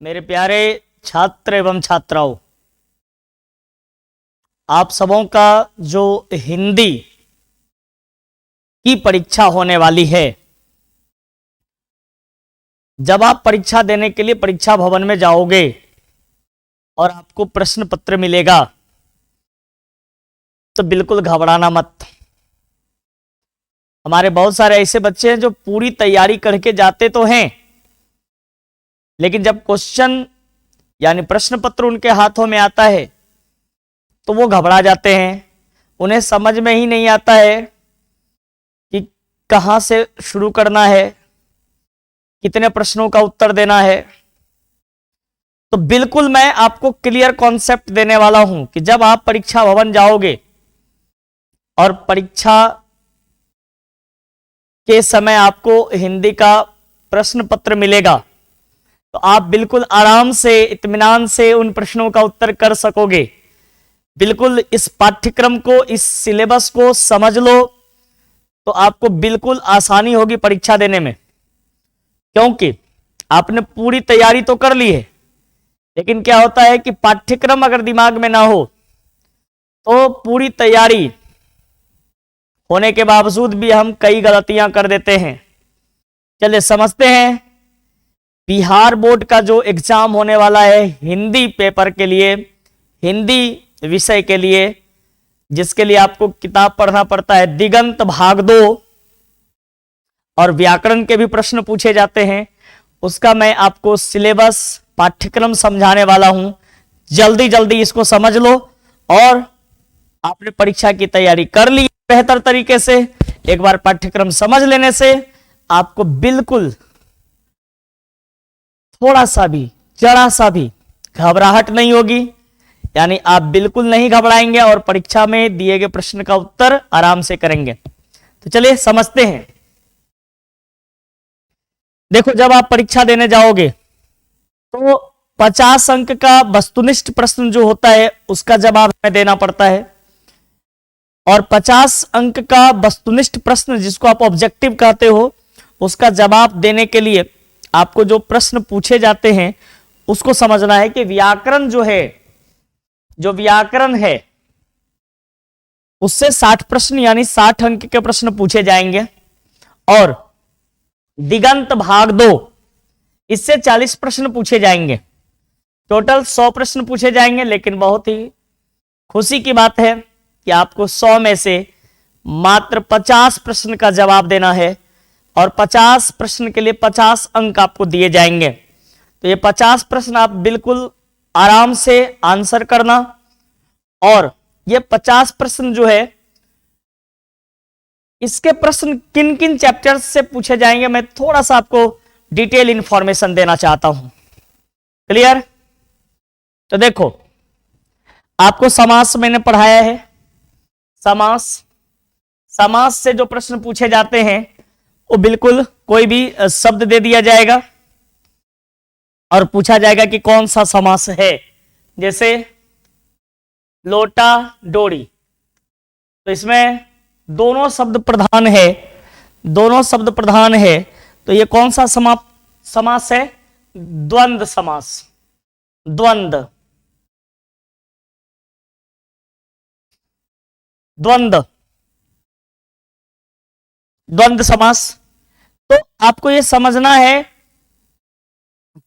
मेरे प्यारे छात्र एवं छात्राओं, आप सबों का जो हिंदी की परीक्षा होने वाली है, जब आप परीक्षा देने के लिए परीक्षा भवन में जाओगे और आपको प्रश्न पत्र मिलेगा तो बिल्कुल घबराना मत। हमारे बहुत सारे ऐसे बच्चे हैं जो पूरी तैयारी करके जाते तो हैं, लेकिन जब क्वेश्चन यानी प्रश्न पत्र उनके हाथों में आता है तो वो घबरा जाते हैं। उन्हें समझ में ही नहीं आता है कि कहाँ से शुरू करना है, कितने प्रश्नों का उत्तर देना है। तो बिल्कुल मैं आपको क्लियर कॉन्सेप्ट देने वाला हूं कि जब आप परीक्षा भवन जाओगे और परीक्षा के समय आपको हिंदी का प्रश्न पत्र मिलेगा तो आप बिल्कुल आराम से, इत्मीनान से उन प्रश्नों का उत्तर कर सकोगे। बिल्कुल इस पाठ्यक्रम को, इस सिलेबस को समझ लो तो आपको बिल्कुल आसानी होगी परीक्षा देने में, क्योंकि आपने पूरी तैयारी तो कर ली है। लेकिन क्या होता है कि पाठ्यक्रम अगर दिमाग में ना हो तो पूरी तैयारी होने के बावजूद भी हम कई गलतियां कर देते हैं। चलिए समझते हैं। बिहार बोर्ड का जो एग्जाम होने वाला है हिंदी पेपर के लिए, हिंदी विषय के लिए, जिसके लिए आपको किताब पढ़ना पड़ता है दिगंत भाग 2 और व्याकरण के भी प्रश्न पूछे जाते हैं, उसका मैं आपको सिलेबस, पाठ्यक्रम समझाने वाला हूं। जल्दी जल्दी इसको समझ लो और आपने परीक्षा की तैयारी कर ली बेहतर तरीके से। एक बार पाठ्यक्रम समझ लेने से आपको बिल्कुल थोड़ा सा भी, जरा सा भी घबराहट नहीं होगी, यानी आप बिल्कुल नहीं घबराएंगे और परीक्षा में दिए गए प्रश्न का उत्तर आराम से करेंगे। तो चलिए समझते हैं। देखो, जब आप परीक्षा देने जाओगे तो 50 अंक का वस्तुनिष्ठ प्रश्न जो होता है उसका जवाब हमें देना पड़ता है, और 50 अंक का वस्तुनिष्ठ प्रश्न जिसको आप ऑब्जेक्टिव कहते हो, उसका जवाब देने के लिए आपको जो प्रश्न पूछे जाते हैं उसको समझना है कि व्याकरण जो है, जो व्याकरण है उससे 60 प्रश्न यानी 60 अंक के प्रश्न पूछे जाएंगे, और दिगंत भाग 2 इससे 40 प्रश्न पूछे जाएंगे। टोटल 100 प्रश्न पूछे जाएंगे। लेकिन बहुत ही खुशी की बात है कि आपको 100 में से मात्र 50 प्रश्न का जवाब देना है, और 50 प्रश्न के लिए 50 अंक आपको दिए जाएंगे। तो ये 50 प्रश्न आप बिल्कुल आराम से आंसर करना, और ये 50 प्रश्न जो है, इसके प्रश्न किन किन चैप्टर्स से पूछे जाएंगे मैं थोड़ा सा आपको डिटेल इंफॉर्मेशन देना चाहता हूं। क्लियर? तो देखो, आपको समास मैंने पढ़ाया है। समास से जो प्रश्न पूछे जाते हैं वो बिल्कुल कोई भी शब्द दे दिया जाएगा और पूछा जाएगा कि कौन सा समास है। जैसे लोटा डोरी, तो इसमें दोनों शब्द प्रधान है, दोनों शब्द प्रधान है, तो ये कौन सा समास है? द्वंद्व समास। द्वंद्व समास। तो आपको यह समझना है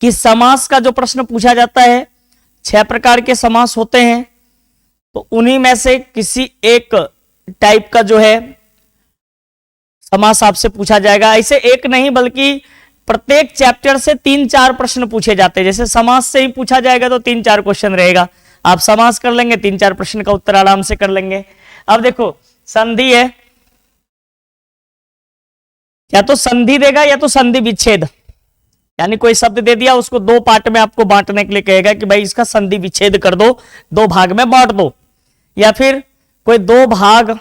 कि समास का जो प्रश्न पूछा जाता है, 6 प्रकार के समास होते हैं, तो उन्हीं में से किसी एक टाइप का जो है समास आपसे पूछा जाएगा। ऐसे एक नहीं बल्कि प्रत्येक चैप्टर से 3-4 प्रश्न पूछे जाते हैं। जैसे समास से ही पूछा जाएगा तो 3-4 क्वेश्चन रहेगा, आप समास कर लेंगे, 3-4 प्रश्न का उत्तर आराम से कर लेंगे। अब देखो, संधि है, या तो संधि देगा या तो संधि विच्छेद, यानी कोई शब्द दे दिया उसको 2 पार्ट में आपको बांटने के लिए कहेगा कि भाई इसका संधि विच्छेद कर दो, 2 भाग में बांट दो, या फिर कोई 2 भाग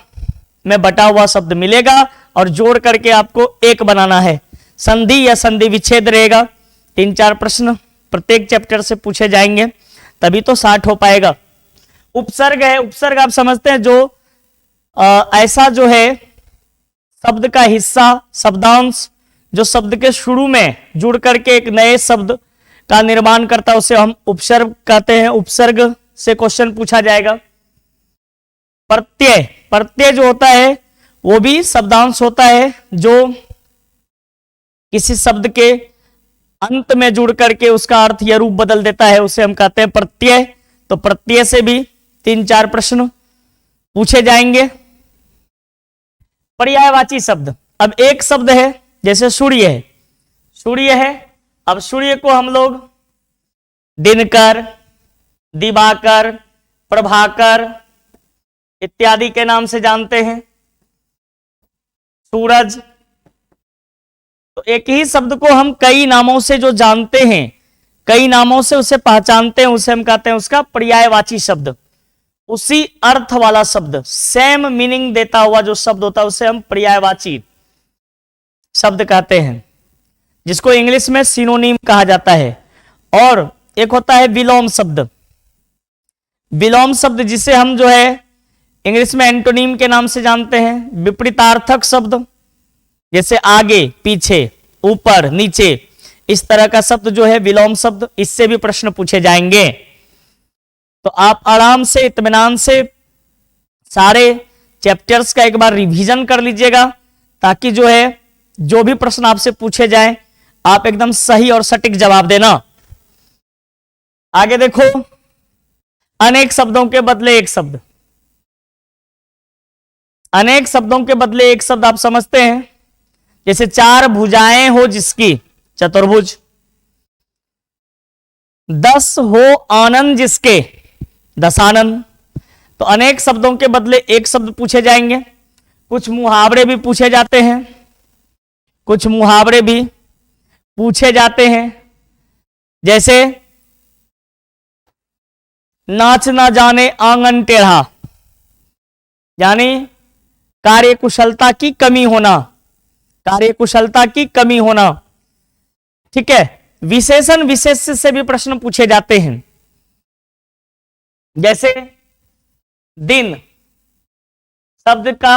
में बटा हुआ शब्द मिलेगा और जोड़ करके आपको एक बनाना है। संधि या संधि विच्छेद रहेगा। 3-4 प्रश्न प्रत्येक चैप्टर से पूछे जाएंगे, तभी तो 60 हो पाएगा। उपसर्ग है, उपसर्ग आप समझते हैं, जो ऐसा जो है शब्द का हिस्सा, शब्दांश, जो शब्द के शुरू में जुड़ करके एक नए शब्द का निर्माण करता है उसे हम उपसर्ग कहते हैं। उपसर्ग से क्वेश्चन पूछा जाएगा। प्रत्यय, प्रत्यय जो होता है वो भी शब्दांश होता है जो किसी शब्द के अंत में जुड़ करके उसका अर्थ या रूप बदल देता है, उसे हम कहते हैं प्रत्यय। तो प्रत्यय से भी 3-4 प्रश्न पूछे जाएंगे। पर्यायवाची शब्द, अब एक शब्द है जैसे सूर्य है, सूर्य है। अब सूर्य को हम लोग दिनकर, दिवाकर, प्रभाकर इत्यादि के नाम से जानते हैं, सूरज। तो एक ही शब्द को हम कई नामों से जो जानते हैं, कई नामों से उसे पहचानते हैं, उसे हम कहते हैं उसका पर्यायवाची शब्द। उसी अर्थ वाला शब्द, सेम मीनिंग देता हुआ जो शब्द होता है उसे हम पर्यायवाची शब्द कहते हैं, जिसको इंग्लिश में सिनोनिम कहा जाता है। और एक होता है विलोम शब्द। विलोम शब्द जिसे हम जो है इंग्लिश में एंटोनिम के नाम से जानते हैं। विपरीतार्थक शब्द जैसे आगे, पीछे, ऊपर, नीचे, इस तरह का शब्द जो है विलोम शब्द, इससे भी प्रश्न पूछे जाएंगे। तो आप आराम से, इत्मीनान से सारे चैप्टर्स का एक बार रिवीजन कर लीजिएगा, ताकि जो है जो भी प्रश्न आपसे पूछे जाएं आप एकदम सही और सटीक जवाब देना। आगे देखो, अनेक शब्दों के बदले एक शब्द। अनेक शब्दों के बदले एक शब्द आप समझते हैं, जैसे 4 भुजाएं हो जिसकी, चतुर्भुज। 10 हो आनंद जिसके, दशानन। तो अनेक शब्दों के बदले एक शब्द पूछे जाएंगे। कुछ मुहावरे भी पूछे जाते हैं, कुछ मुहावरे भी पूछे जाते हैं, जैसे नाच ना जाने आंगन टेढ़ा, यानी कार्यकुशलता की कमी होना, कार्यकुशलता की कमी होना। ठीक है। विशेषण विशेष से भी प्रश्न पूछे जाते हैं, जैसे दिन शब्द का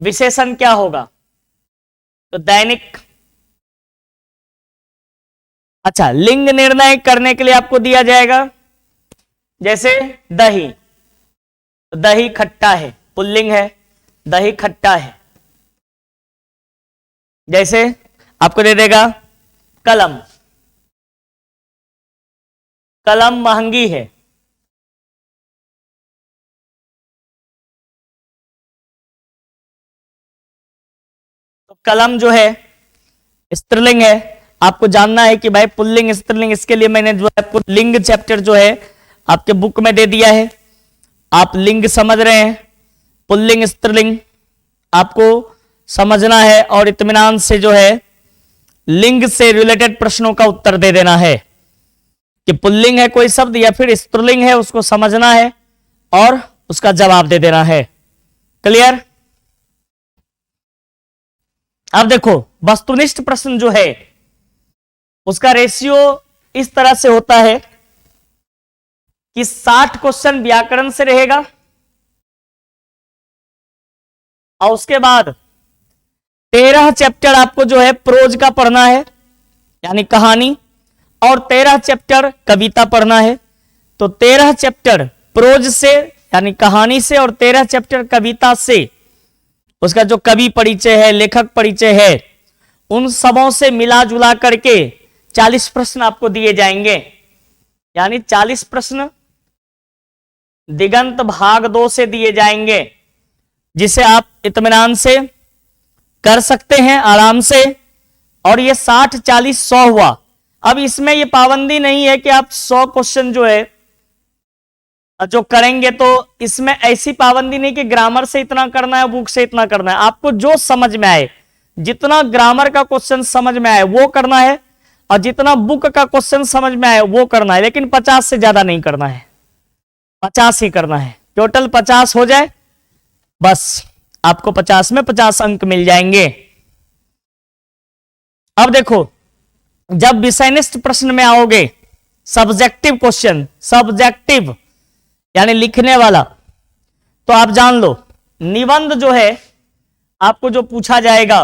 विशेषण क्या होगा, तो दैनिक। अच्छा, लिंग निर्णय करने के लिए आपको दिया जाएगा, जैसे दही, दही खट्टा है, पुल्लिंग है, दही खट्टा है। जैसे आपको दे देगा कलम, कलम महंगी है। तो कलम जो है स्त्रीलिंग है। आपको जानना है कि भाई पुल्लिंग स्त्रीलिंग, इसके लिए मैंने जो है आपको लिंग चैप्टर जो है आपके बुक में दे दिया है। आप लिंग समझ रहे हैं, पुल्लिंग स्त्रीलिंग आपको समझना है, और इत्मीनान से जो है लिंग से रिलेटेड प्रश्नों का उत्तर दे देना है कि पुल्लिंग है कोई शब्द या फिर स्त्रीलिंग है, उसको समझना है और उसका जवाब दे देना है। क्लियर। अब देखो, वस्तुनिष्ठ प्रश्न जो है उसका रेशियो इस तरह से होता है कि 60 क्वेश्चन व्याकरण से रहेगा, और उसके बाद 13 चैप्टर आपको जो है प्रोज का पढ़ना है, यानी कहानी, और 13 चैप्टर कविता पढ़ना है। तो 13 चैप्टर प्रोज से यानी कहानी से और 13 चैप्टर कविता से, उसका जो कवि परिचय है, लेखक परिचय है, उन सबों से मिला जुला करके 40 प्रश्न आपको दिए जाएंगे। यानी 40 प्रश्न दिगंत भाग 2 से दिए जाएंगे, जिसे आप इत्मीनान से कर सकते हैं आराम से। और ये 60, 40, 100 हुआ। अब इसमें ये पाबंदी नहीं है कि आप 100 क्वेश्चन जो है जो करेंगे, तो इसमें ऐसी पाबंदी नहीं कि ग्रामर से इतना करना है, बुक से इतना करना है। आपको जो समझ में आए, जितना ग्रामर का क्वेश्चन समझ में आए वो करना है, और जितना बुक का क्वेश्चन समझ में आए वो करना है। लेकिन 50 से ज्यादा नहीं करना है, 50 ही करना है। टोटल 50 हो जाए बस, आपको 50 में 50 अंक मिल जाएंगे। अब देखो, जब विषयनिष्ठ प्रश्न में आओगे, सब्जेक्टिव क्वेश्चन, सब्जेक्टिव यानी लिखने वाला, तो आप जान लो निबंध जो है आपको जो पूछा जाएगा,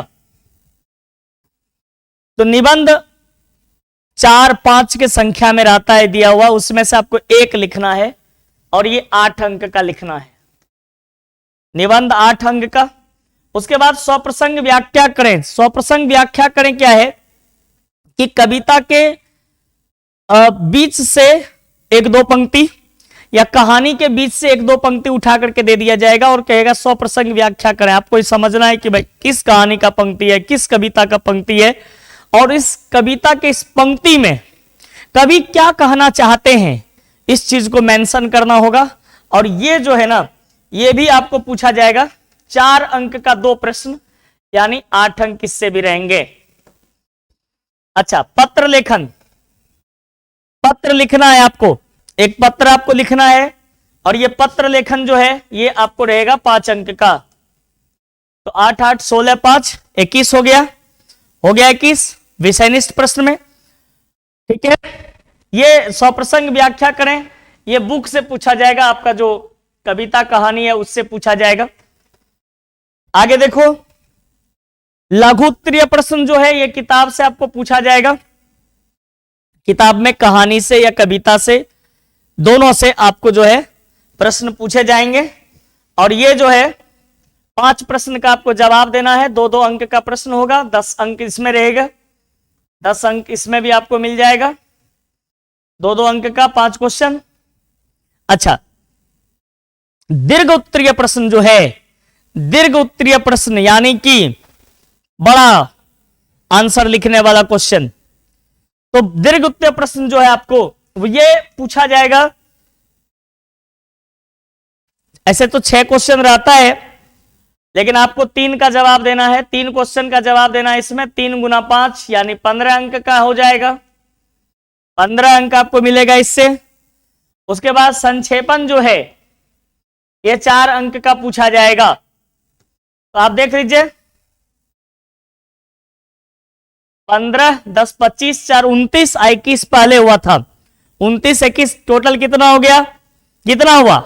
तो निबंध 4 5 के संख्या में रहता है दिया हुआ, उसमें से आपको एक लिखना है और ये 8 अंक का लिखना है, निबंध 8 अंक का। उसके बाद स्वप्रसंग व्याख्या करें। स्वप्रसंग व्याख्या करें क्या है कि कविता के बीच से एक दो पंक्ति या कहानी के बीच से एक दो पंक्ति उठा करके दे दिया जाएगा और कहेगा स्वप्रसंग व्याख्या करें। आपको ये समझना है कि भाई किस कहानी का पंक्ति है, किस कविता का पंक्ति है, और इस कविता के इस पंक्ति में कवि क्या कहना चाहते हैं, इस चीज को मेंशन करना होगा। और ये जो है ना, ये भी आपको पूछा जाएगा। 4 अंक का 2 प्रश्न, यानी 8 अंक इससे भी रहेंगे। अच्छा, पत्र लेखन। पत्र लिखना है आपको, एक पत्र आपको लिखना है और ये पत्र लेखन जो है ये आपको रहेगा 5 अंक का। तो 8 8 16 5 21 हो गया 21 विषयनिष्ठ प्रश्न में। ठीक है, ये स्वप्रसंग व्याख्या करें, ये बुक से पूछा जाएगा, आपका जो कविता कहानी है उससे पूछा जाएगा। आगे देखो, लघु उत्तरीय प्रश्न जो है ये किताब से आपको पूछा जाएगा। किताब में कहानी से या कविता से, दोनों से आपको जो है प्रश्न पूछे जाएंगे। और ये जो है 5 प्रश्न का आपको जवाब देना है। 2-2 अंक का प्रश्न होगा, 10 अंक इसमें रहेगा, 10 अंक इसमें भी आपको मिल जाएगा। 2-2 अंक का 5 क्वेश्चन। अच्छा, दीर्घ उत्तरीय प्रश्न जो है, दीर्घ उत्तरीय प्रश्न यानी कि बड़ा आंसर लिखने वाला क्वेश्चन, तो दीर्घ उत्तरीय प्रश्न जो है आपको ये पूछा जाएगा। ऐसे तो 6 क्वेश्चन रहता है, लेकिन आपको 3 का जवाब देना है। 3 क्वेश्चन का जवाब देना है इसमें। 3 गुना 5 यानी 15 अंक का हो जाएगा, 15 अंक आपको मिलेगा इससे। उसके बाद संक्षेपण जो है ये 4 अंक का पूछा जाएगा। तो आप देख लीजिए, 15 10 25 4 29 21 पहले हुआ था, 29 21 टोटल कितना हो गया, कितना हुआ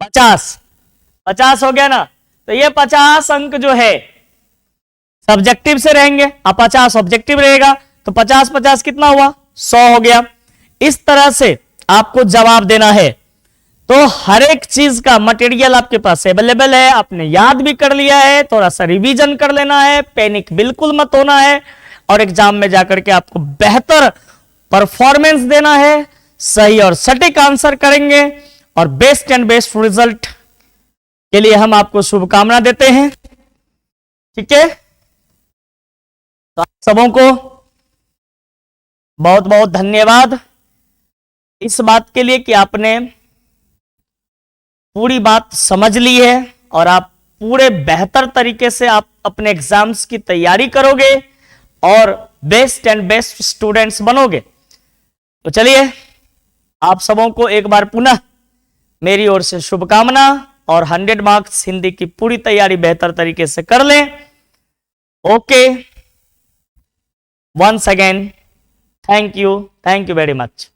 50 हो गया ना। तो ये 50 अंक जो है सब्जेक्टिव से रहेंगे, अब 50 ऑब्जेक्टिव रहेगा, तो 50 50 कितना हुआ 100 हो गया। इस तरह से आपको जवाब देना है। तो हर एक चीज का मटेरियल आपके पास अवेलेबल है, आपने याद भी कर लिया है, थोड़ा सा रिवीजन कर लेना है, पैनिक बिल्कुल मत होना है, और एग्जाम में जाकर के आपको बेहतर परफॉर्मेंस देना है। सही और सटीक आंसर करेंगे और बेस्ट एंड बेस्ट रिजल्ट के लिए हम आपको शुभकामना देते हैं। ठीक है, तो आप सबों को बहुत बहुत धन्यवाद इस बात के लिए कि आपने पूरी बात समझ ली है और आप पूरे बेहतर तरीके से आप अपने एग्जाम्स की तैयारी करोगे और बेस्ट एंड बेस्ट स्टूडेंट्स बनोगे। तो चलिए, आप सबों को एक बार पुनः मेरी ओर से शुभकामना, और 100 मार्क्स हिंदी की पूरी तैयारी बेहतर तरीके से कर लें। Okay, once again thank you very much.